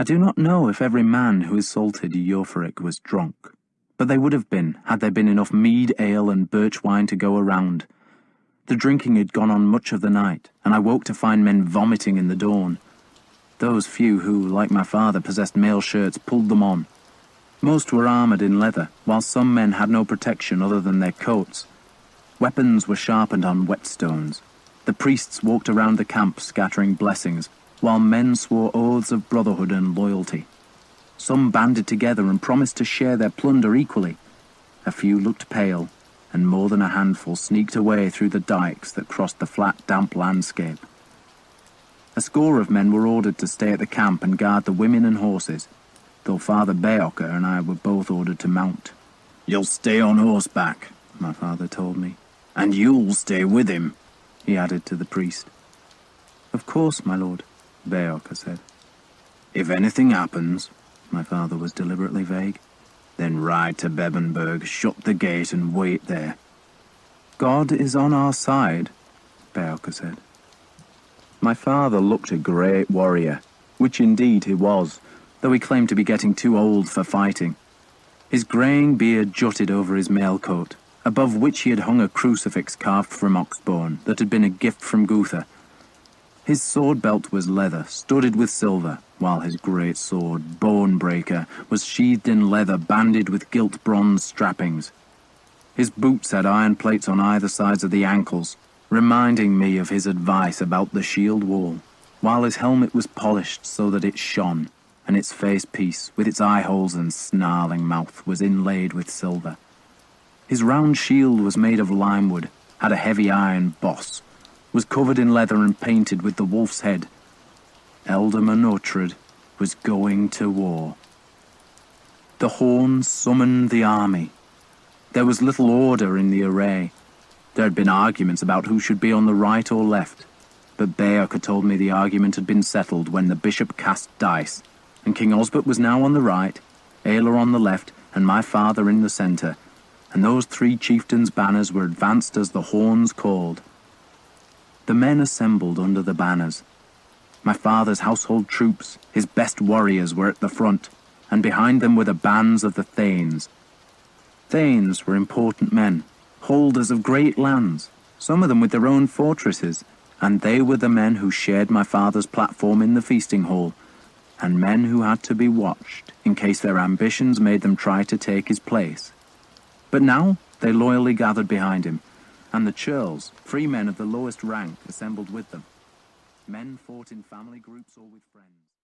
I do not know if every man who assaulted Eoforich was drunk, but they would have been had there been enough mead, ale, and birch wine to go around. The drinking had gone on much of the night, and I woke to find men vomiting in the dawn. Those few who, like my father, possessed mail shirts pulled them on. Most were armoured in leather, while some men had no protection other than their coats. Weapons were sharpened on whetstones. The priests walked around the camp scattering blessings, while men swore oaths of brotherhood and loyalty. Some banded together and promised to share their plunder equally. A few looked pale, and more than a handful sneaked away through the dikes that crossed the flat, damp landscape. A score of men were ordered to stay at the camp and guard the women and horses, though Father Beocker and I were both ordered to mount. "You'll stay on horseback," my father told me. "And you'll stay with him," he added to the priest. "Of course, my lord," Beocker said. "If anything happens," my father was deliberately vague, "then ride to Bebenberg, shut the gate and wait there." "God is on our side," Beocker said. My father looked a great warrior, which indeed he was, though he claimed to be getting too old for fighting. His greying beard jutted over his mail coat, above which he had hung a crucifix carved from oxbone that had been a gift from Gutha. His sword belt was leather, studded with silver, while his great sword, Bonebreaker, was sheathed in leather banded with gilt bronze strappings. His boots had iron plates on either sides of the ankles, reminding me of his advice about the shield wall, while his helmet was polished so that it shone, and its face piece, with its eye holes and snarling mouth, was inlaid with silver. His round shield was made of limewood, had a heavy iron boss, was covered in leather and painted with the wolf's head. Alderman Uhtred was going to war. The horn summoned the army. There was little order in the array. There had been arguments about who should be on the right or left, but Beocker told me the argument had been settled when the bishop cast dice, and King Osbert was now on the right, Aelor on the left, and my father in the centre, and those three chieftains' banners were advanced as the horns called. The men assembled under the banners. My father's household troops, his best warriors, were at the front, and behind them were the bands of the Thanes. Thanes were important men, holders of great lands, some of them with their own fortresses, and they were the men who shared my father's platform in the feasting hall, and men who had to be watched in case their ambitions made them try to take his place. But now they loyally gathered behind him, and the churls, free men of the lowest rank, assembled with them. Men fought in family groups or with friends.